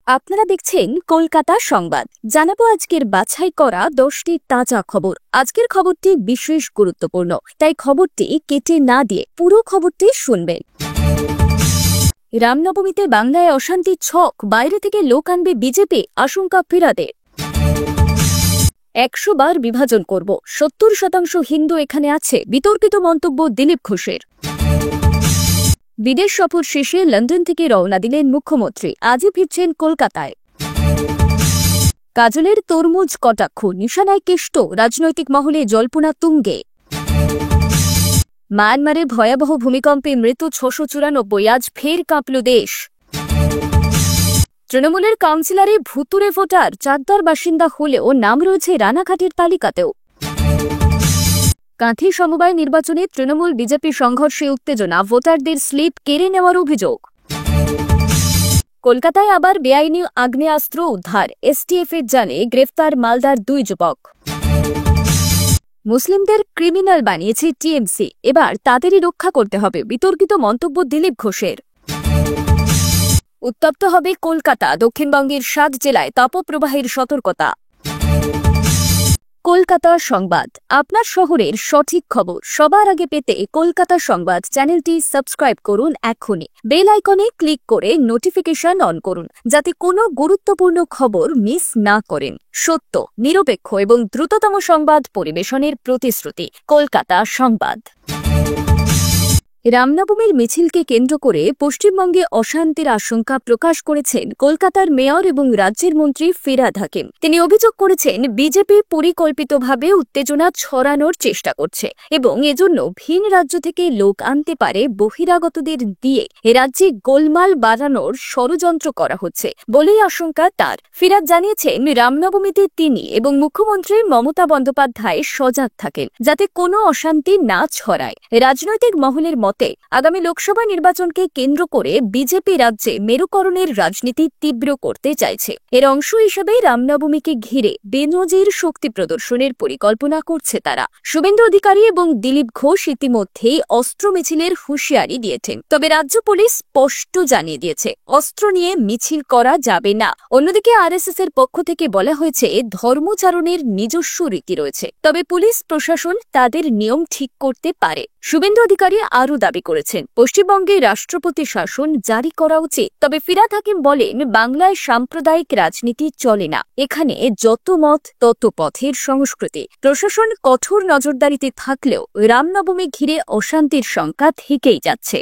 আপনারা দেখছেন কলকাতা সংবাদ। জানাবো আজকের বাছাই করা 10টি তাজা খবর। আজকের খবরটি বিশেষ গুরুত্বপূর্ণ, তাই খবরটি কেটে না দিয়ে পুরো খবরটি শুনবেন। রামনবমীতে বাংলায় অশান্তির ছক, বাইরে থেকে লোক আনবে বিজেপি, আশঙ্কা ফিরাদের। 100 বার বিভাজন করব, 70% হিন্দু এখানে আছে, বিতর্কিত মন্তব্য দিলীপ ঘোষের। বিদেশ সফর শেষে লন্ডন থেকে রওনা দিলেন মুখ্যমন্ত্রী, আজই ফিরছেন কলকাতায়। কাজলের তরমুজ কটাক্ষ, নিশানায় কেষ্ট, রাজনৈতিক মহলে জল্পনা তুঙ্গে। মায়ানমারে ভয়াবহ ভূমিকম্পে মৃত্যু 694, আজ ফের কাঁপল দেশ। তৃণমূলের কাউন্সিলরে ভুতুরে ভোটার, চাকদার বাসিন্দা হলেও নাম রয়েছে রানাঘাটের তালিকাতেও। কাঁথি সমবায় নির্বাচনে তৃণমূল বিজেপি সংঘর্ষে উত্তেজনা, ভোটারদের স্লিপ কেড়ে নেওয়ার অভিযোগ। কলকাতায় আবার বেআইনি আগ্নেয়াস্ত্র উদ্ধার, এসটিএফের জালে গ্রেফতার মালদার 2 যুবক। মুসলিমদের ক্রিমিনাল বানিয়েছে টিএমসি, এবার তাদেরই রক্ষা করতে হবে, বিতর্কিত মন্তব্য দিলীপ ঘোষের। উত্তপ্ত হবে কলকাতা, দক্ষিণবঙ্গের 7 জেলায় তাপপ্রবাহের সতর্কতা। কলকাতা সংবাদ, আপনার শহরের সঠিক খবর সবার আগে পেতে কলকাতা সংবাদ চ্যানেলটি সাবস্ক্রাইব করুন এখনই। বেল আইকনে ক্লিক করে নোটিফিকেশন অন করুন, যাতে কোনো গুরুত্বপূর্ণ খবর মিস না করেন। সত্য, নিরপেক্ষ এবং দ্রুততম সংবাদ পরিবেশনের প্রতিশ্রুতি। কলকাতা সংবাদ। রামনবমীর মিছিলকে কেন্দ্র করে পশ্চিমবঙ্গে অশান্তির আশঙ্কা প্রকাশ করেছেন কলকাতার মেয়র এবং রাজ্যের মন্ত্রী ফিরহাদ হাকিম। তিনি অভিযোগ করেছেন, বিজেপি পরিকল্পিতভাবে উত্তেজনা ছড়ানোর চেষ্টা করছে এবং এজন্য ভিন রাজ্য থেকে লোক আনতে পারে বহিরাগতদের দিয়ে রাজ্যে গোলমাল বাড়ানোর ষড়যন্ত্র করা হচ্ছে বলেই আশঙ্কা তার। ফিরহাদ জানিয়েছেন, রামনবমীতে তিনি এবং মুখ্যমন্ত্রী মমতা বন্দ্যোপাধ্যায় সজাগ থাকেন যাতে কোনো অশান্তি না ছড়ায়। রাজনৈতিক মহলের আগামী লোকসভা নির্বাচনকে কেন্দ্র করে বিজেপি রাজ্যে মেরুকরণের রাজনীতি তীব্র করতে চাইছে। এর অংশ হিসেবে রামনবমীকে ঘিরে বেনজির শক্তি প্রদর্শনের পরিকল্পনা করছে তারা। শুভেন্দু অধিকারী এবং দিলীপ ঘোষ ইতিমধ্যেই অস্ত্র মিছিলের হুঁশিয়ারি দিয়েছেন, তবে রাজ্য পুলিশ স্পষ্ট জানিয়ে দিয়েছে অস্ত্র নিয়ে মিছিল করা যাবে না। অন্যদিকে আরএসএস এর পক্ষ থেকে বলা হয়েছে, ধর্মচারণের নিজস্ব রীতি রয়েছে, তবে পুলিশ প্রশাসন তাদের নিয়ম ঠিক করতে পারে। শুভেন্দু অধিকারী আরও দাবি করেছেন, পশ্চিমবঙ্গে রাষ্ট্রপতি শাসন জারি করা উচিত। তবে ফিরহাদ হাকিম বলেন, বাংলায় সাম্প্রদায়িক রাজনীতি চলে না, এখানে যত মত তত পথের সংস্কৃতি। প্রশাসন কঠোর নজরদারিতে থাকলেও রামনবমী ঘিরে অশান্তির শঙ্কা থেকেই যাচ্ছে।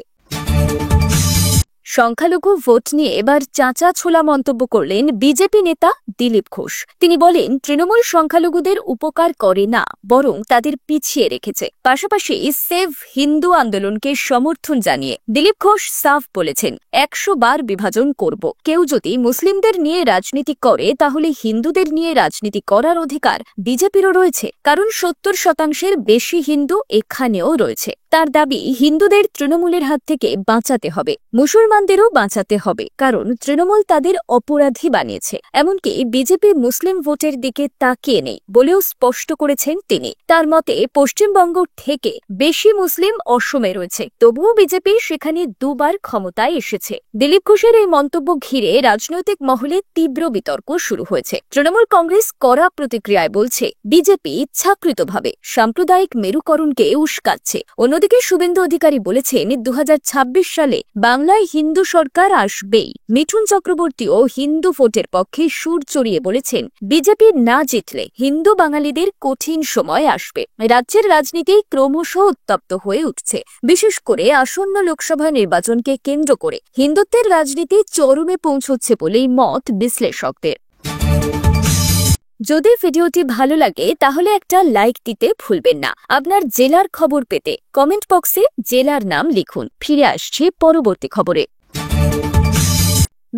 সংখ্যালঘু ভোট নিয়ে এবার চাঁচা ছোলা মন্তব্য করলেন বিজেপি নেতা দিলীপ ঘোষ। তিনি বলেন, তৃণমূল সংখ্যালঘুদের উপকার করে না, বরং তাদের পিছিয়ে রেখেছে। পাশাপাশি সেভ হিন্দু আন্দোলনকে সমর্থন জানিয়ে দিলীপ ঘোষ সাফ বলেছেন, 100 বার বিভাজন করব। কেউ যদি মুসলিমদের নিয়ে রাজনীতি করে, তাহলে হিন্দুদের নিয়ে রাজনীতি করার অধিকার বিজেপিরও রয়েছে, কারণ 70% বেশি হিন্দু এখানেও রয়েছে। তার দাবি, হিন্দুদের তৃণমূলের হাত থেকে বাঁচাতে হবে, মুসলমানদেরও বাঁচাতে হবে, কারণ তৃণমূল তাদের অপরাধী বানিয়েছে। এমনকি বিজেপি মুসলিম ভোটের দিকে তাকিয়ে নেই বলেও স্পষ্ট করেছেন তিনি। তার মতে, পশ্চিমবঙ্গ থেকে বেশি মুসলিম অসমে রয়েছে, তবুও বিজেপি সেখানে 2 বার ক্ষমতায় এসেছে। দিলীপ ঘোষের এই মন্তব্য ঘিরে রাজনৈতিক মহলে তীব্র বিতর্ক শুরু হয়েছে। তৃণমূল কংগ্রেস কড়া প্রতিক্রিয়ায় বলছে, বিজেপি ইচ্ছাকৃতভাবে সাম্প্রদায়িক মেরুকরণকে উস্কাচ্ছে। অন্যদিকে শুভেন্দু অধিকারী বলেছেন, 2026 সালে বাংলায় হিন্দু সরকার আসবেই। মিঠুন চক্রবর্তীও হিন্দু ভোটের পক্ষে সুর চড়িয়ে বলেছেন, বিজেপি না জিতলে হিন্দু বাঙালিদের কঠিন সময় আসবে। রাজ্যের রাজনীতি ক্রমশ উত্তপ্ত হয়ে উঠছে, বিশেষ করে আসন্ন লোকসভা নির্বাচনকে কেন্দ্র করে হিন্দুত্বের রাজনীতি চরমে পৌঁছচ্ছে বলেই মত বিশ্লেষকদের। যদি ভিডিওটি ভালো লাগে তাহলে একটা লাইক দিতে ভুলবেন না। আপনার জেলার খবর পেতে কমেন্ট বক্সে জেলার নাম লিখুন। ফিরে আসছে পরবর্তী খবরে।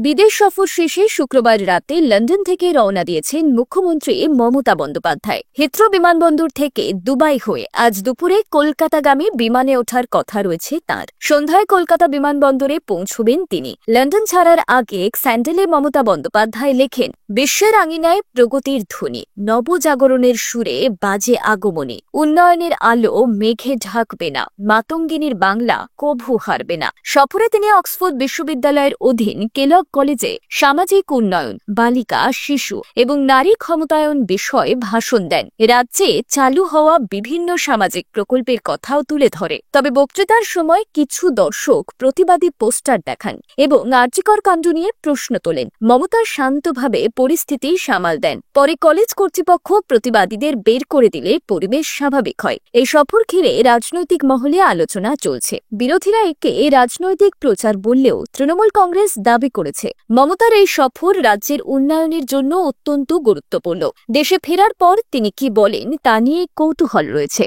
বিদেশ সফর শেষে শুক্রবার রাতে লন্ডন থেকে রওনা দিয়েছেন মুখ্যমন্ত্রী মমতা বন্দ্যোপাধ্যায়। হিথ্রো বিমানবন্দর থেকে দুবাই হয়ে আজ দুপুরে কলকাতাগামী বিমানে ওঠার কথা রয়েছে তাঁর। সন্ধ্যায় কলকাতা বিমানবন্দরে পৌঁছবেন তিনি। লন্ডন ছাড়ার আগে এক স্যান্ডেলে মমতা বন্দ্যোপাধ্যায় লেখেন, বিশ্বের আঙিনায় প্রগতির ধ্বনি, নবজাগরণের সুরে বাজে আগমনী, উন্নয়নের আলো মেঘে ঢাকবে না, মাতঙ্গিনীর বাংলা কভু হারবে না। সফরে তিনি অক্সফোর্ড বিশ্ববিদ্যালয়ের অধীন কেলগ বেশিরভাগ কলেজে সামাজিক উন্নয়ন, বালিকা, শিশু এবং নারী ক্ষমতায়ন বিষয়ে ভাষণ দেন। রাজ্যে চালু হওয়া বিভিন্ন সামাজিক প্রকল্পের কথাও তুলে ধরে। তবে বক্তৃতার সময় কিছু দর্শক প্রতিবাদী পোস্টার দেখান এবং আর্যিকর কাণ্ড নিয়ে প্রশ্ন তোলেন। মমতা শান্তভাবে পরিস্থিতি সামাল দেন। পরে কলেজ কর্তৃপক্ষ প্রতিবাদীদের বের করে দিলে পরিবেশ স্বাভাবিক হয়। এই সফর ঘিরে রাজনৈতিক মহলে আলোচনা চলছে। বিরোধীরা একে রাজনৈতিক প্রচার বললেও তৃণমূল কংগ্রেস দাবি করেছে মমতার এই সফর রাজ্যের উন্নয়নের জন্য অত্যন্ত গুরুত্বপূর্ণ। দেশে ফেরার পর তিনি কি বলেন তা নিয়ে কৌতূহল রয়েছে।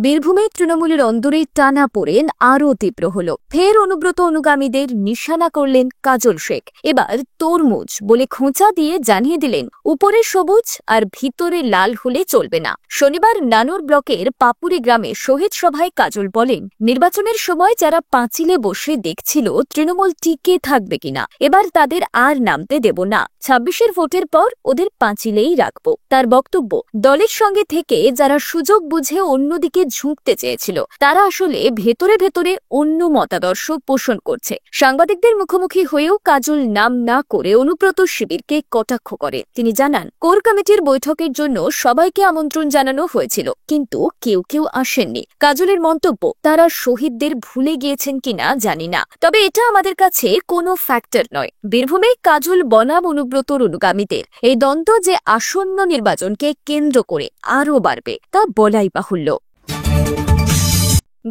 বীরভূমে তৃণমূলের অন্দরে টানাপোড়েন আরও তীব্র হল। ফের অনুব্রত অনুগামীদের নিশানা করলেন কাজল শেখ। এবার তরমুজ বলে খোঁচা দিয়ে জানিয়ে দিলেন উপরে সবুজ আর ভিতরে লাল হলে চলবে না। শনিবার নানুর ব্লকের পাপুরি গ্রামে শহীদ সভায় কাজল বলেন, নির্বাচনের সময় যারা পাঁচিলে বসে দেখছিল তৃণমূল টিকে থাকবে কিনা, এবার তাদের আর নামতে দেব না। 26-এর ভোটের পর ওদের পাঁচিলেই রাখব। তার বক্তব্য, দলের সঙ্গে থেকে যারা সুযোগ বুঝে অন্যদিকে ঝুঁকতে চেয়েছিল তারা আসলে ভেতরে ভেতরে অন্য মতাদর্শ পোষণ করছে। সাংবাদিকদের মুখোমুখি হয়েও কাজল নাম না করে অনুব্রত শিবিরকে কটাক্ষ করে। তিনি জানান, কোর কমিটির বৈঠকের জন্য সবাইকে আমন্ত্রণ জানানো হয়েছিল, কিন্তু কেউ কেউ আসেননি। কাজলের মন্তব্য, তারা শহীদদের ভুলে গিয়েছেন কিনা জানি না, তবে এটা আমাদের কাছে কোনো ফ্যাক্টর নয়। বীরভূমে কাজল বনাম অনুব্রতর অনুগামীদের এই দ্বন্দ্ব যে আসন্ন নির্বাচনকে কেন্দ্র করে আরও বাড়বে তা বলাই বাহুল্য।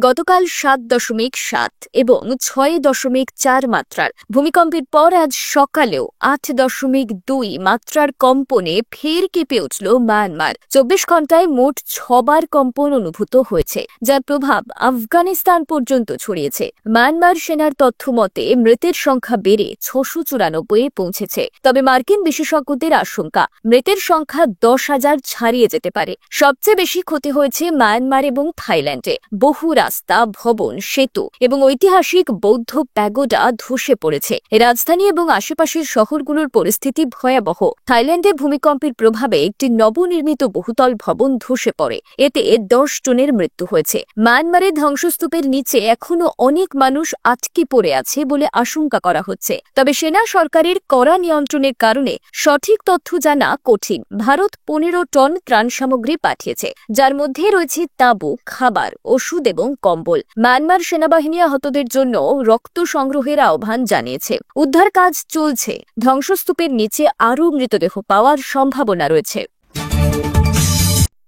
গতকাল 7.7 এবং 6.4 মাত্রার ভূমিকম্পের পর আজ সকালেও 8.2 মাত্রার কম্পনে ফের কেঁপে উঠল মায়ানমার। 24 ঘণ্টায় মোট 6 বার কম্পন অনুভূত হয়েছে, যার প্রভাব আফগানিস্তান পর্যন্ত ছড়িয়েছে। মায়ানমার সেনার তথ্য মতে মৃতের সংখ্যা বেড়ে 694-এ পৌঁছেছে। তবে মার্কিন বিশেষজ্ঞদের আশঙ্কা, মৃতের সংখ্যা 10,000 ছাড়িয়ে যেতে পারে। সবচেয়ে বেশি ক্ষতি হয়েছে মায়ানমার এবং থাইল্যান্ডে। বহু রাস্তা, ভবন, সেতু এবং ঐতিহাসিক বৌদ্ধ প্যাগোডা ধসে পড়েছে। রাজধানী এবং আশেপাশের শহরগুলোর পরিস্থিতি ভয়াবহ। থাইল্যান্ডে ভূমিকম্পের প্রভাবে একটি নবনির্মিত বহুতল ভবন ধসে পড়ে, এতে 10 জনের মৃত্যু হয়েছে। মায়ানমারের ধ্বংসস্তূপের নিচে এখনো অনেক মানুষ আটকে পড়ে আছে বলে আশঙ্কা করা হচ্ছে। তবে সেনা সরকারের কড়া নিয়ন্ত্রণের কারণে সঠিক তথ্য জানা কঠিন। ভারত 15 টন ত্রাণ সামগ্রী পাঠিয়েছে, যার মধ্যে রয়েছে তাঁবু, খাবার, ওষুধ এবং কম্বল। মায়ানমার সেনাবাহিনী আহতদের জন্য রক্ত সংগ্রহের আহ্বান জানিয়েছে। উদ্ধার কাজ চলছে। ধ্বংসস্তূপের নিচে আরও মৃতদেহ পাওয়ার সম্ভাবনা রয়েছে।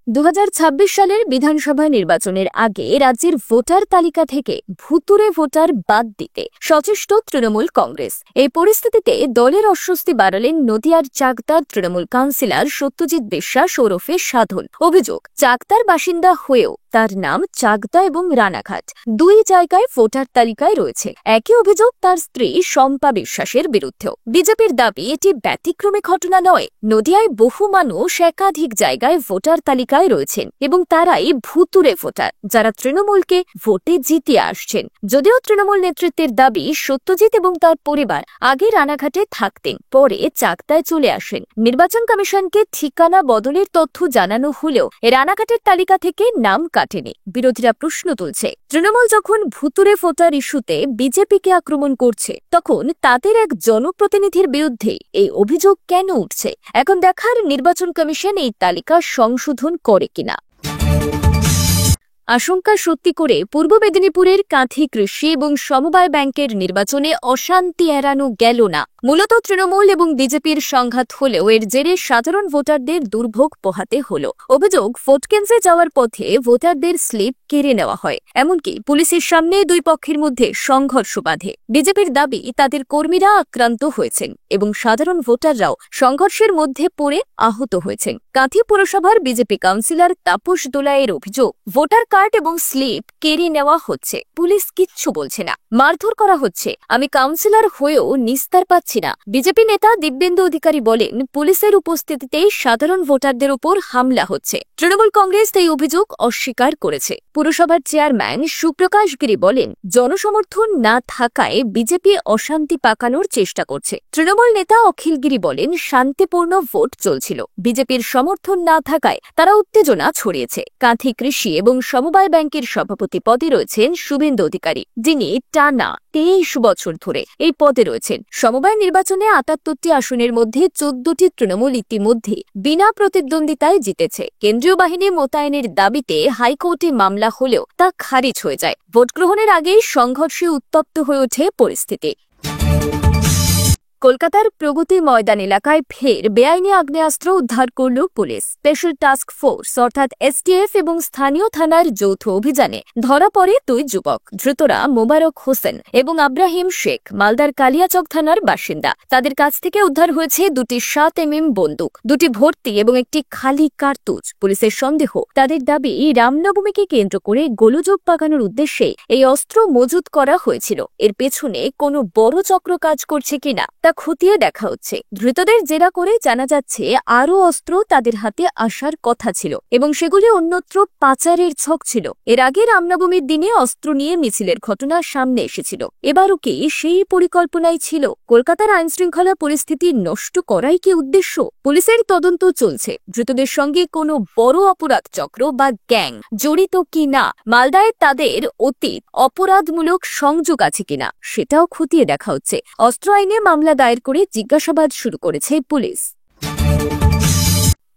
2026 সালের বিধানসভা নির্বাচনের আগে রাজ্যের ভোটার তালিকা থেকে ভুতুড়ে ভোটার বাদ দিতে সচেষ্ট তৃণমূল কংগ্রেস। এই পরিস্থিতিতে দলের অস্বস্তি বাড়ালেন নদিয়ার চাকদার তৃণমূল কাউন্সিলর সত্যজিৎ বিশ্বাস ওরফে সাধন। অভিযোগ, চাকদার বাসিন্দা হয়েও তার নাম চাকদা এবং রানাঘাট দুই জায়গায় ভোটার তালিকায় রয়েছে। একই অভিযোগ তার স্ত্রী শম্পা বিশ্বাসের বিরুদ্ধেও। বিজেপির দাবি এটি ব্যতিক্রমী ঘটনা নয়। নদিয়ায় বহু মানুষ একাধিক জায়গায় ভোটার তালিকায় রয়েছেন এবং তারাই ভুতুড়ে ভোটার, যারা তৃণমূলকে ভোটে জিতিয়ে আসছেন। যদিও তৃণমূল নেতৃত্বের দাবি সত্যজিৎ এবং তার পরিবার আগে রানাঘাটে থাকতেন, পরে চাকদায় চলে আসেন। নির্বাচন কমিশনকে ঠিকানা বদলের তথ্য জানানো হলেও রানাঘাটের তালিকা থেকে নাম কাটেনি। বিরোধীরা প্রশ্ন তুলছে, তৃণমূল যখন ভুতুড়ে ভোটার ইস্যুতে বিজেপিকে আক্রমণ করছে, তখন তাদের এক জনপ্রতিনিধির বিরুদ্ধে এই অভিযোগ কেন উঠছে? এখন দেখার নির্বাচন কমিশন এই তালিকা সংশোধন করে কিনা। আশঙ্কা সত্যি করে পূর্ব মেদিনীপুরের কাঁথি কৃষি এবং সমবায় ব্যাংকের নির্বাচনে অশান্তি এড়ানো গেল না। মূলত তৃণমূল এবং বিজেপির সংঘাত হলেও এর জেরে সাধারণ ভোটারদের দুর্ভোগ পোহাতে হল। অভিযোগ, ভোট কেন্দ্রে যাওয়ার পথে ভোটারদের স্লিপ কেড়ে নেওয়া হয়, এমনকি পুলিশের সামনে দুই পক্ষের মধ্যে সংঘর্ষ বাধে। বিজেপির দাবি তাদের কর্মীরা আক্রান্ত হয়েছেন এবং সাধারণ ভোটাররাও সংঘর্ষের মধ্যে পড়ে আহত হয়েছেন। কাঁথি পুরসভার বিজেপি কাউন্সিলর তাপস দোলাইয়ের অভিযোগ, ভোটার কার্ড এবং স্লিপ কেড়ে নেওয়া হচ্ছে, পুলিশ কিচ্ছু বলছে না, মারধর করা হচ্ছে। আমি কাউন্সিলর হয়েও নিস্তার পাচ্ছি না। বিজেপি নেতা দিব্যেন্দু অধিকারী বলেন, পুলিশের উপস্থিতিতেই সাধারণ ভোটারদের উপর হামলা হচ্ছে। তৃণমূল কংগ্রেস এই অভিযোগ অস্বীকার করেছে। পুরসভার চেয়ারম্যান সুপ্রকাশ গিরি বলেন, জনসমর্থন না থাকায় বিজেপি অশান্তি পাকানোর চেষ্টা করছে। তৃণমূল নেতা অখিল গিরি বলেন, শান্তিপূর্ণ ভোট চলছিল, বিজেপির সমর্থন না থাকায় তারা উত্তেজনা ছড়িয়েছে। কাঁথি কৃষি এবং সমবায় ব্যাংকের সভাপতি পদে রয়েছেন শুভেন্দু অধিকারী, যিনি টানা 23 বছর ধরে এই পদে রয়েছেন। সমবায় নির্বাচনে 78টি আসনের মধ্যে 14টি তৃণমূল ইতিমধ্যে বিনা প্রতিদ্বন্দ্বিতায় জিতেছে। কেন্দ্রীয় বাহিনী মোতায়েনের দাবিতে হাইকোর্টে মামলা হলেও তা খারিজ হয়ে যায়। ভোট গ্রহণের আগেই সংঘর্ষে উত্তপ্ত হয়ে ওঠে পরিস্থিতি। কলকাতার প্রগতি ময়দান এলাকায় ফের বেআইনি আগ্নেয়াস্ত্র উদ্ধার করল পুলিশ। স্পেশাল টাস্ক ফোর্স অর্থাৎ এসটিএফ এবং স্থানীয় থানার যৌথ অভিযানে ধরা পড়ে দুই যুবক। ধৃতরা মোবারক হোসেন এবং আব্রাহিম শেখ, মালদার কালিয়াচক থানার বাসিন্দা। তাদের কাছ থেকে উদ্ধার হয়েছে দুটি 7mm বন্দুক, দুটি ভর্তি এবং একটি খালি কার্তুজ। পুলিশের সন্দেহ, তাদের দাবি রামনবমীকে কেন্দ্র করে গোলযোগ পাকানোর উদ্দেশ্যে এই অস্ত্র মজুত করা হয়েছিল। এর পেছনে কোনো বড় চক্র কাজ করছে কিনা তা খতিয়ে দেখা হচ্ছে। ধৃতদের জেরা করে জানা যাচ্ছে আরও অস্ত্র তাদের হাতে আসার কথা ছিল এবং সেগুলি অন্যত্র পাচারের ছক ছিল। এর আগে রামনবমীর দিনে অস্ত্র নিয়ে মিছিলের ঘটনা সামনে এসেছিল। এবারও কি সেই পরিকল্পনাই ছিল? কলকাতার আইনশৃঙ্খলা পরিস্থিতি নষ্ট করাই কি উদ্দেশ্য? পুলিশের তদন্ত চলছে। ধৃতদের সঙ্গে কোনো বড় অপরাধ চক্র বা গ্যাং জড়িত কিনা, মালদায় তাদের অতীত অপরাধমূলক সংযোগ আছে কিনা সেটাও খতিয়ে দেখা হচ্ছে। অস্ত্র আইনে মামলা দায়ের করে জিজ্ঞাসাবাদ শুরু করেছে পুলিশ।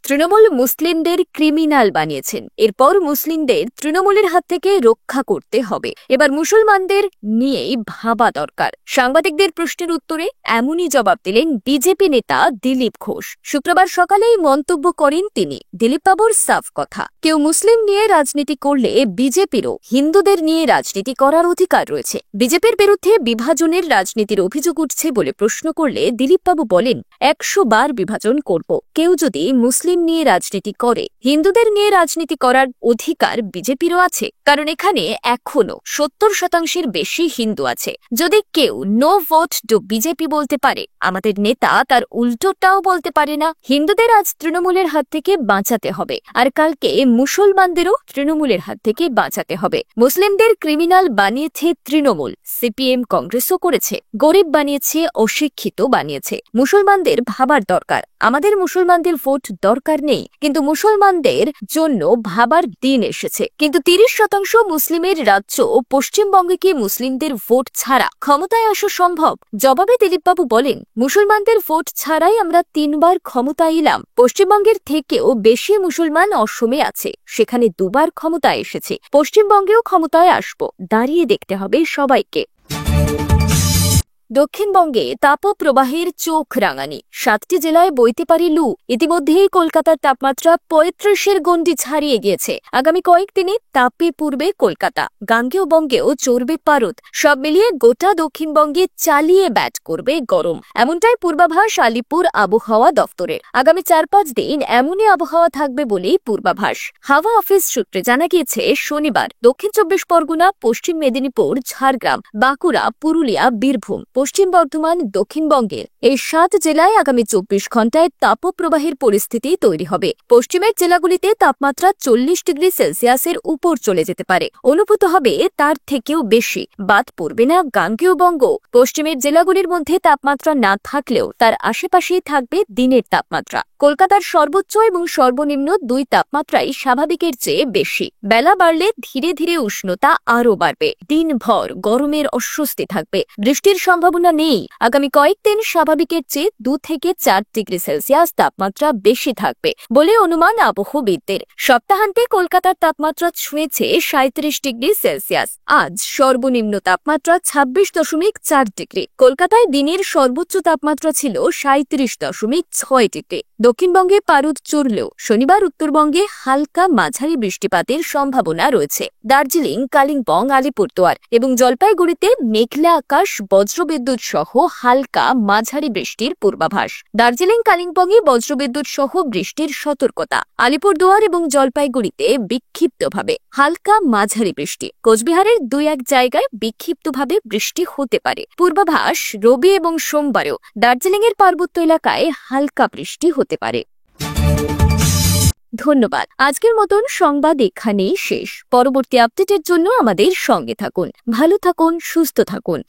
তৃণমূল মুসলিমদের ক্রিমিনাল বানিয়েছেন। এরপর মুসলিমদের তৃণমূলের হাত থেকে রক্ষা করতে হবে। এবার মুসলমানদের নিয়েই ভাবা দরকার। সাংবাদিকদের প্রশ্নের উত্তরে এমনই জবাব দিলেন বিজেপি নেতা দিলীপ ঘোষ। শুক্রবার সকালেই মন্তব্য করেন তিনি। দিলীপ বাবুর সাফ কথা, কেউ মুসলিম নিয়ে রাজনীতি করলে বিজেপিরও হিন্দুদের নিয়ে রাজনীতি করার অধিকার রয়েছে। বিজেপির বিরুদ্ধে বিভাজনের রাজনীতির অভিযোগ উঠছে বলে প্রশ্ন করলে দিলীপ বাবু বলেন, 100 বার বিভাজন করব। কেউ যদি মুসলিম নিয়ে রাজনীতি করে, হিন্দুদের নিয়ে রাজনীতি করার অধিকার বিজেপিরও আছে, কারণ এখানে এখনো 70% বেশি হিন্দু আছে। যদি কেউ নো ভোট টু বিজেপি বলতে পারে, আমাদের নেতা তার উল্টোটাও বলতে পারে না। হিন্দুদের আজ তৃণমূলের হাত থেকে বাঁচাতে হবে, আর কালকে মুসলমানদেরও তৃণমূলের হাত থেকে বাঁচাতে হবে। মুসলিমদের ক্রিমিনাল বানিয়েছে তৃণমূল, সিপিএম কংগ্রেসও করেছে। গরিব বানিয়েছে, অশিক্ষিত বানিয়েছে। মুসলমানদের ভাবার দরকার। আমাদের মুসলমানদের ভোট দরকার নেই, কিন্তু মুসলমানদের জন্য ভাবার দিন এসেছে। কিন্তু 30% মুসলিমের রাজ্য পশ্চিমবঙ্গে কি মুসলিমদের ভোট ছাড়া ক্ষমতায় আসা সম্ভব? জবাবে দিলীপবাবু বলেন, মুসলমানদের ভোট ছাড়াই আমরা 3 বার ক্ষমতায় এলাম। পশ্চিমবঙ্গের থেকেও বেশি মুসলমান অসমে আছে, সেখানে 2 বার ক্ষমতায় এসেছে। পশ্চিমবঙ্গেও ক্ষমতায় আসবো, দাঁড়িয়ে দেখতে হবে সবাইকে। দক্ষিণবঙ্গে তাপপ্রবাহের চোখ রাঙানি। 7টি জেলায় বইতে পারে লু। ইতিমধ্যেই কলকাতার তাপমাত্রা 35-এর গণ্ডি ছাড়িয়ে গিয়েছে। আগামী কয়েকদিনে তাপে পূর্বে কলকাতা, গাঙ্গেয় বঙ্গেও চড়বে পারদ। সব মিলিয়ে গোটা দক্ষিণবঙ্গে চালিয়ে ব্যাট করবে গরম, এমনটাই পূর্বাভাস আলিপুর আবহাওয়া দফতরের। আগামী 4-5 দিন এমনই আবহাওয়া থাকবে বলেই পূর্বাভাস। হাওয়া অফিস সূত্রে জানা গিয়েছে, শনিবার দক্ষিণ 24 পরগনা, পশ্চিম মেদিনীপুর, ঝাড়গ্রাম, বাঁকুড়া, পুরুলিয়া, বীরভূম, পশ্চিম বর্ধমান, দক্ষিণবঙ্গের এই 7 জেলায় আগামী 24 ঘন্টায় তাপপ্রবাহের পরিস্থিতি তৈরি হবে। পশ্চিমের জেলাগুলিতে তাপমাত্রা 40 ডিগ্রি সেলসিয়াসের উপর চলে যেতে পারে, অনুভূত হবে তার থেকেও বেশি। বাদ পড়বে না গাঙ্গেয় বঙ্গ। পশ্চিমের জেলাগুলির মধ্যে তাপমাত্রা না থাকলেও তার আশেপাশেই থাকবে দিনের তাপমাত্রা। কলকাতার সর্বোচ্চ এবং সর্বনিম্ন 2 তাপমাত্রাই স্বাভাবিকের চেয়ে বেশি। বেলা বাড়লে ধীরে ধীরে উষ্ণতা আরও বাড়বে। দিনভর গরমের অস্বস্তি থাকবে। বৃষ্টির সম্ভাবনা নেই। আগামী কয়েকদিন স্বাভাবিকের চেয়ে 2 থেকে 4 ডিগ্রি সেলসিয়াস তাপমাত্রা বেশি থাকবে বলে অনুমান আবহবিদদের। সপ্তাহান্তে কলকাতার তাপমাত্রা ছুঁয়েছে 37 ডিগ্রি সেলসিয়াস। আজ সর্বনিম্ন তাপমাত্রা 26.4 ডিগ্রি। কলকাতায় দিনের সর্বোচ্চ তাপমাত্রা ছিল 37.6 ডিগ্রি। দক্ষিণবঙ্গে পারদ চড়লেও শনিবার উত্তরবঙ্গে হালকা মাঝারি বৃষ্টিপাতের সম্ভাবনা রয়েছে। দার্জিলিং, কালিম্পং, আলিপুরদুয়ার এবং জলপাইগুড়িতে মেঘলা আকাশ, বজ্রবিদ্যুৎ সহ হালকা মাঝারি বৃষ্টির পূর্বাভাস। দার্জিলিং, কালিম্পংয়ে বজ্রবিদ্যুৎ সহ বৃষ্টির সতর্কতা। আলিপুরদুয়ার এবং জলপাইগুড়িতে বিক্ষিপ্তভাবে হালকা মাঝারি বৃষ্টি। কোচবিহারের 2-1 জায়গায় বিক্ষিপ্তভাবে বৃষ্টি হতে পারে। পূর্বাভাস, রবি এবং সোমবারেও দার্জিলিংয়ের পার্বত্য এলাকায় হালকা বৃষ্টি হতে পারে। ধন্যবাদ। আজকের মতন সংবাদ এখানেই শেষ। পরবর্তী আপডেটের জন্য আমাদের সঙ্গে থাকুন। ভালো থাকুন, সুস্থ থাকুন।